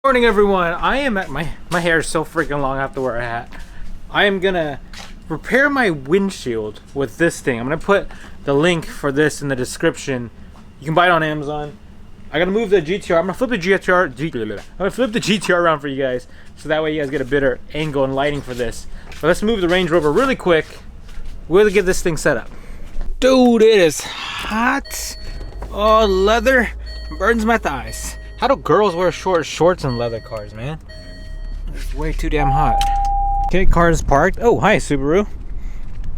Morning everyone. I am at my hair is so freaking long I have to wear a hat. I am gonna repair my windshield with this thing. I'm gonna put the link for this in the description. You can buy it on Amazon. I gotta move the GTR. I'm gonna flip the GTR around for you guys, so that way you guys get a better angle and lighting for this. But let's move the Range Rover really quick. We'll get this thing set up. Dude, it is hot. Oh, leather burns my thighs. How do girls wear short shorts in leather cars, man? It's way too damn hot. Okay, car is parked. Oh, hi, Subaru.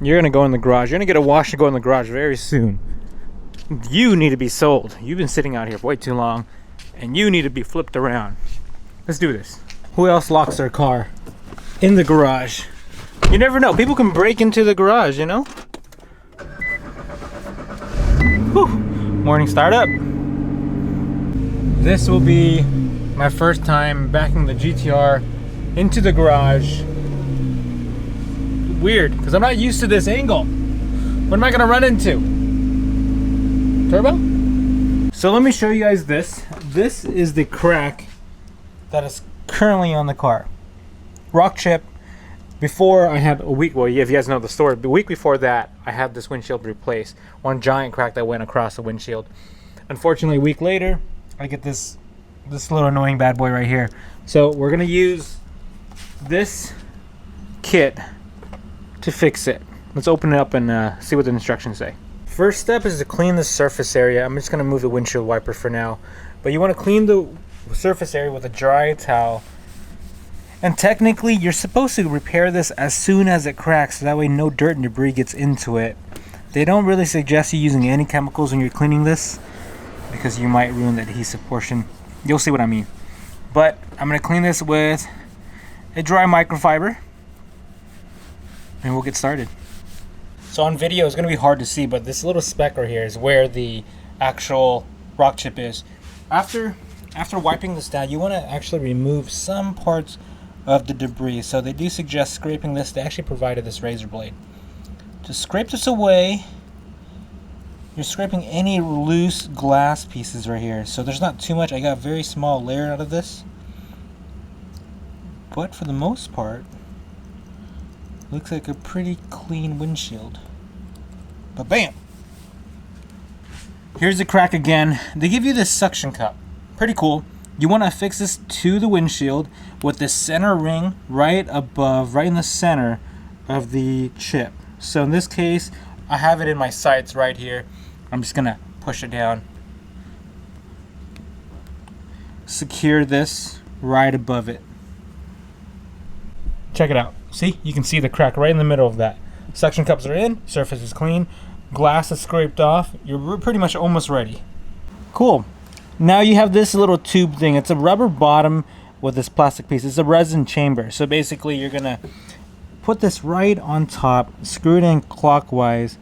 You're gonna go in the garage. You're gonna get a wash and go in the garage very soon. You need to be sold. You've been sitting out here for way too long, and you need to be flipped around. Let's do this. Who else locks their car in the garage? You never know. People can break into the garage, you know? Whew. Morning startup. This will be my first time backing the GTR into the garage. Weird, because I'm not used to this angle. What am I gonna run into? Turbo? So let me show you guys this. This is the crack that is currently on the car. Rock chip. Before I had a week, well, if you guys know the story, the week before that, I had this windshield replaced. One giant crack that went across the windshield. Unfortunately, a week later, I get this little annoying bad boy right here. So we're gonna use this kit to fix it. Let's open it up and see what the instructions say. First step is to clean the surface area. I'm just gonna move the windshield wiper for now, but you want to clean the surface area with a dry towel. And technically, you're supposed to repair this as soon as it cracks, so that way no dirt and debris gets into it. They don't really suggest you using any chemicals when you're cleaning this, because you might ruin the adhesive portion. You'll see what I mean. But I'm gonna clean this with a dry microfiber and we'll get started. So on video it's gonna be hard to see, but this little speck right here is where the actual rock chip is. After wiping this down, you want to actually remove some parts of the debris. So they do suggest scraping this. They actually provided this razor blade to scrape this away. You're scraping any loose glass pieces right here. So there's not too much. I got a very small layer out of this. But for the most part, looks like a pretty clean windshield. But bam! Here's the crack again. They give you this suction cup. Pretty cool. You want to fix this to the windshield with the center ring right above, right in the center of the chip. So in this case, I have it in my sights right here. I'm just gonna push it down. Secure this right above it. Check it out. See? You can see the crack right in the middle of that. Suction cups are in, surface is clean, glass is scraped off. You're pretty much almost ready. Cool. Now you have this little tube thing. It's a rubber bottom with this plastic piece. It's a resin chamber. So basically you're gonna put this right on top, screw it in clockwise,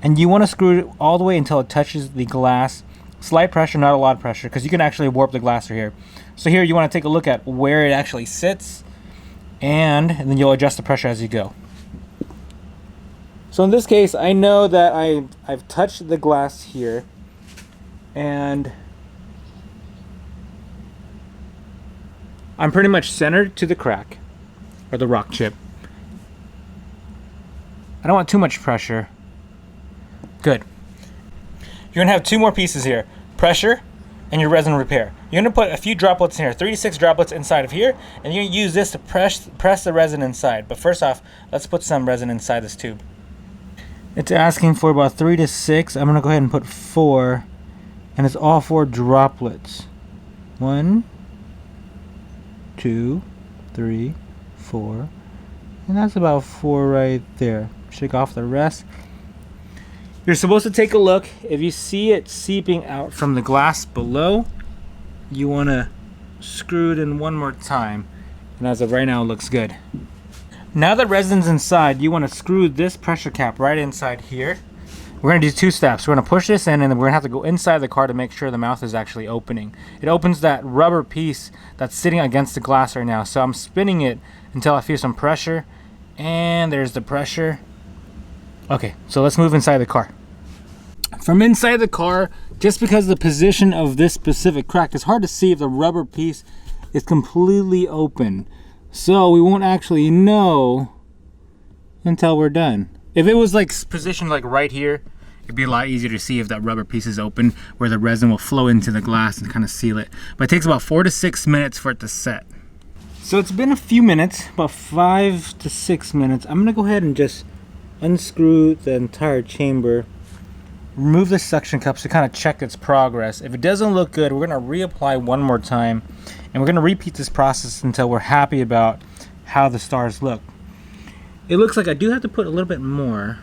and you want to screw it all the way until it touches the glass. Slight pressure, not a lot of pressure, because you can actually warp the glass right here. So here you want to take a look at where it actually sits, and then you'll adjust the pressure as you go. So in this case, I know that I've touched the glass here, and I'm pretty much centered to the crack, or the rock chip. I don't want too much pressure. Good. You're gonna have two more pieces here, pressure and your resin repair. You're gonna put a few droplets in here, 3 to 6 droplets inside of here, and you're gonna use this to press the resin inside. But first off, let's put some resin inside this tube. It's asking for about 3 to 6. I'm gonna go ahead and put 4, and it's all 4 droplets. 1, 2, 3, 4, and that's about 4 right there. Shake off the rest. You're supposed to take a look. If you see it seeping out from the glass below, you want to screw it in one more time. And as of right now, it looks good. Now that resin's inside, you want to screw this pressure cap right inside here. We're going to do 2 steps. We're going to push this in, and then we're going to have to go inside the car to make sure the mouth is actually opening. It opens that rubber piece that's sitting against the glass right now. So I'm spinning it until I feel some pressure. And there's the pressure. Okay, so let's move inside the car. From inside the car, just because the position of this specific crack, it's hard to see if the rubber piece is completely open. So we won't actually know until we're done. If it was like positioned like right here, it'd be a lot easier to see if that rubber piece is open, where the resin will flow into the glass and kind of seal it. But it takes about 4 to 6 minutes for it to set. So it's been a few minutes, about 5 to 6 minutes. I'm gonna go ahead and just unscrew the entire chamber, remove the suction cups to kind of check its progress. If it doesn't look good, we're gonna reapply one more time, and we're gonna repeat this process until we're happy about how the stars look. It looks like I do have to put a little bit more.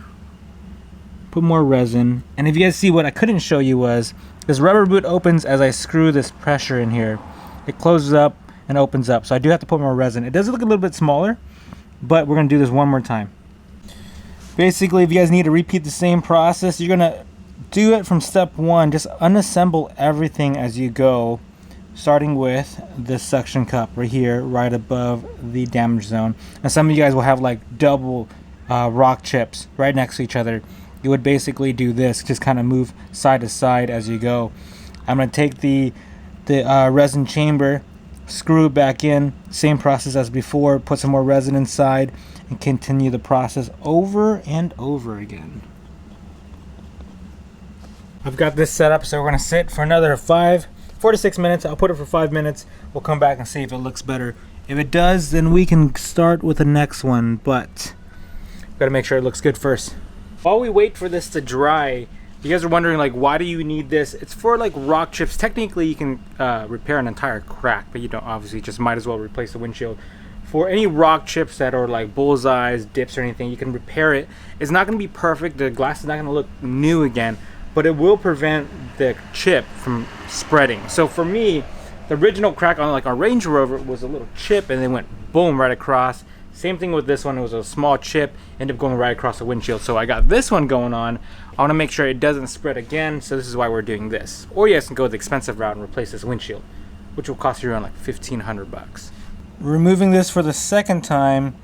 Put more resin. And if you guys see, what I couldn't show you was this rubber boot opens as I screw this pressure in here. It closes up and opens up. So I do have to put more resin. It does look a little bit smaller, but we're gonna do this one more time. Basically, if you guys need to repeat the same process, you're gonna do it from step 1. Just unassemble everything as you go, starting with this suction cup right here, right above the damage zone. And some of you guys will have like double rock chips right next to each other. You would basically do this, just kind of move side to side as you go. I'm going to take the resin chamber, screw it back in, same process as before, put some more resin inside, and continue the process over and over again. I've got this set up, so we're going to sit for another 4 to 6 minutes. I'll put it for 5 minutes. We'll come back and see if it looks better. If it does, then we can start with the next one, but we've got to make sure it looks good first. While we wait for this to dry, you guys are wondering, like, why do you need this? It's for like rock chips. Technically, you can repair an entire crack, but you don't, obviously just might as well replace the windshield. For any rock chips that are like bullseyes, dips, or anything, you can repair it. It's not going to be perfect. The glass is not going to look new again, but it will prevent the chip from spreading. So for me, the original crack on like our Range Rover was a little chip, and then went boom right across. Same thing with this one. It was a small chip, ended up going right across the windshield. So I got this one going on. I want to make sure it doesn't spread again, so this is why we're doing this. Or you guys can go the expensive route and replace this windshield, which will cost you around like $1,500. Removing this for the second time,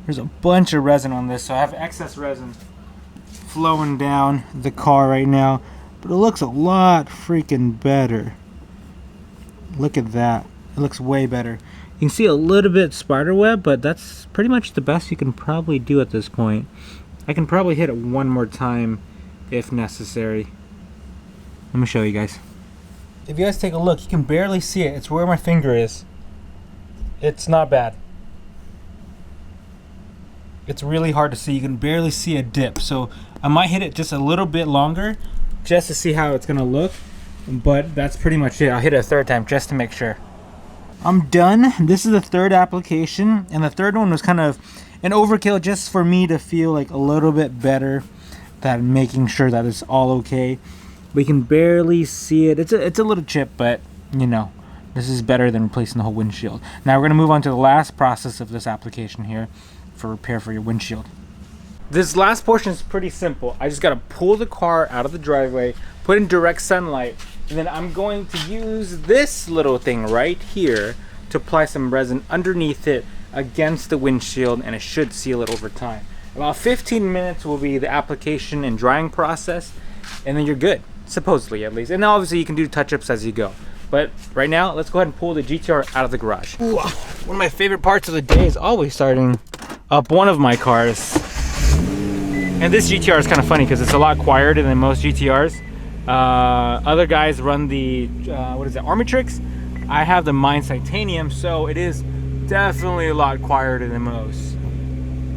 there's a bunch of resin on this, so I have excess resin flowing down the car right now, but it looks a lot freaking better. Look at that. It looks way better. You can see a little bit spider web, but that's pretty much the best you can probably do at this point. I can probably hit it one more time if necessary. Let me show you guys. If you guys take a look, you can barely see it. It's where my finger is. It's not bad. It's really hard to see. You can barely see a dip. So I might hit it just a little bit longer just to see how it's gonna look. But that's pretty much it. I'll hit it a third time just to make sure. I'm done. This is the third application, and the third one was kind of an overkill just for me to feel like a little bit better, that making sure that it's all okay. We can barely see it. It's a little chip, but you know, this is better than replacing the whole windshield. Now we're going to move on to the last process of this application here for repair for your windshield. This last portion is pretty simple. I just got to pull the car out of the driveway, put it in direct sunlight, and then I'm going to use this little thing right here to apply some resin underneath it against the windshield, and it should seal it over time. About 15 minutes will be the application and drying process, and then you're good, supposedly at least. And then obviously you can do touch-ups as you go. But right now, let's go ahead and pull the GTR out of the garage. Ooh, one of my favorite parts of the day is always starting up one of my cars. And this GTR is kind of funny because it's a lot quieter than most GTRs. Other guys run the, what is it, Armatrix? I have the Mine Titanium, so it is definitely a lot quieter than most.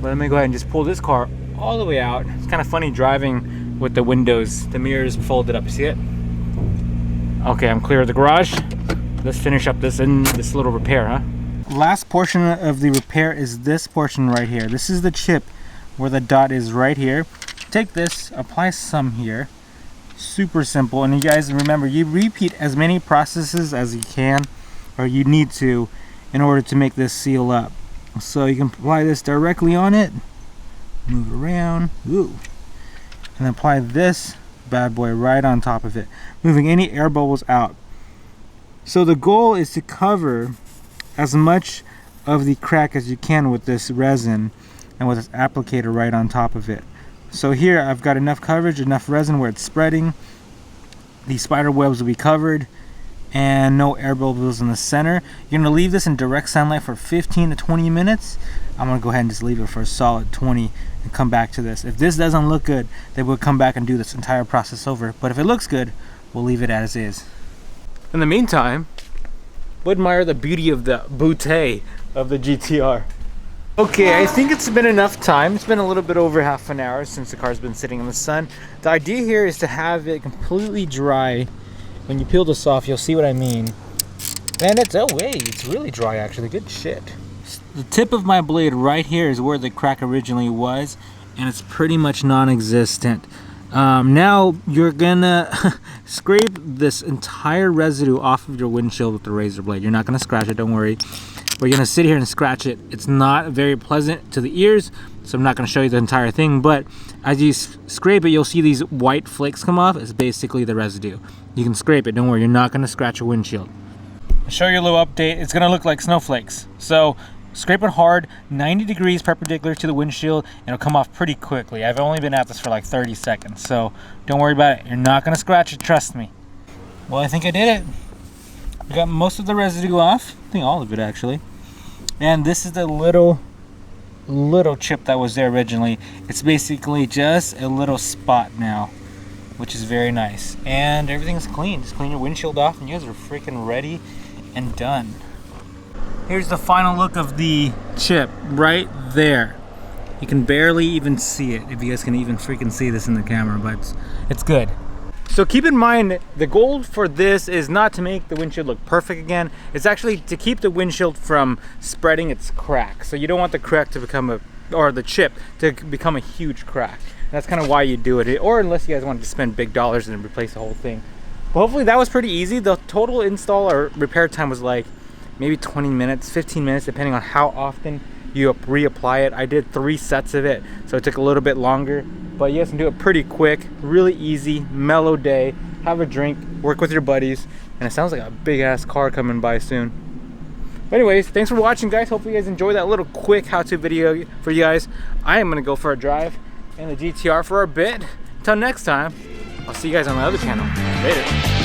But let me go ahead and just pull this car all the way out. It's kind of funny driving with the windows, the mirrors folded up. You see it? Okay, I'm clear of the garage. Let's finish up this little repair, huh? Last portion of the repair is this portion right here. This is the chip where the dot is right here. Take this, apply some here. Super simple. And you guys remember, you repeat as many processes as you can, or you need to, in order to make this seal up. So you can apply this directly on it, move it around, ooh, and apply this bad boy right on top of it, moving any air bubbles out. So the goal is to cover as much of the crack as you can with this resin and with this applicator right on top of it. So here I've got enough coverage, enough resin where it's spreading. These spider webs will be covered, and no air bubbles in the center. You're gonna leave this in direct sunlight for 15 to 20 minutes. I'm gonna go ahead and just leave it for a solid 20 and come back to this. If this doesn't look good, then we'll come back and do this entire process over. But if it looks good, we'll leave it as is. In the meantime, we'll admire the beauty of the boutte of the GTR. Okay, I think it's been enough time. It's been a little bit over half an hour since the car's been sitting in the sun. The idea here is to have it completely dry. When you peel this off, you'll see what I mean. And it's, oh wait, it's really dry actually, good shit. The tip of my blade right here is where the crack originally was, and it's pretty much non-existent. Now you're gonna scrape this entire residue off of your windshield with the razor blade. You're not gonna scratch it, don't worry. We're gonna sit here and scratch it. It's not very pleasant to the ears, so I'm not gonna show you the entire thing, but as you scrape it, you'll see these white flakes come off. It's basically the residue. You can scrape it, don't worry, you're not gonna scratch your windshield. I'll show you a little update. It's gonna look like snowflakes. So scrape it hard, 90 degrees perpendicular to the windshield, and it'll come off pretty quickly. I've only been at this for like 30 seconds, so don't worry about it. You're not gonna scratch it, trust me. Well, I think I did it. I got most of the residue off. I think all of it actually. And this is the little chip that was there originally. It's basically just a little spot now, which is very nice. And everything's clean. Just clean your windshield off and you guys are freaking ready and done. Here's the final look of the chip right there. You can barely even see it, if you guys can even freaking see this in the camera, but it's good. So keep in mind, the goal for this is not to make the windshield look perfect again. It's actually to keep the windshield from spreading its crack. So you don't want the crack to become or the chip to become a huge crack. That's kind of why you do it, or unless you guys want to spend big dollars and replace the whole thing. But hopefully that was pretty easy. The total install or repair time was like maybe 20 minutes, 15 minutes, depending on how often you reapply it. I did 3 sets of it, so it took a little bit longer, but you guys can do it pretty quick, really easy, mellow day, have a drink, work with your buddies, and it sounds like a big ass car coming by soon. But anyways, thanks for watching, guys. Hopefully you guys enjoyed that little quick how-to video for you guys. I am gonna go for a drive in the GTR for a bit. Until next time, I'll see you guys on my other channel. Later.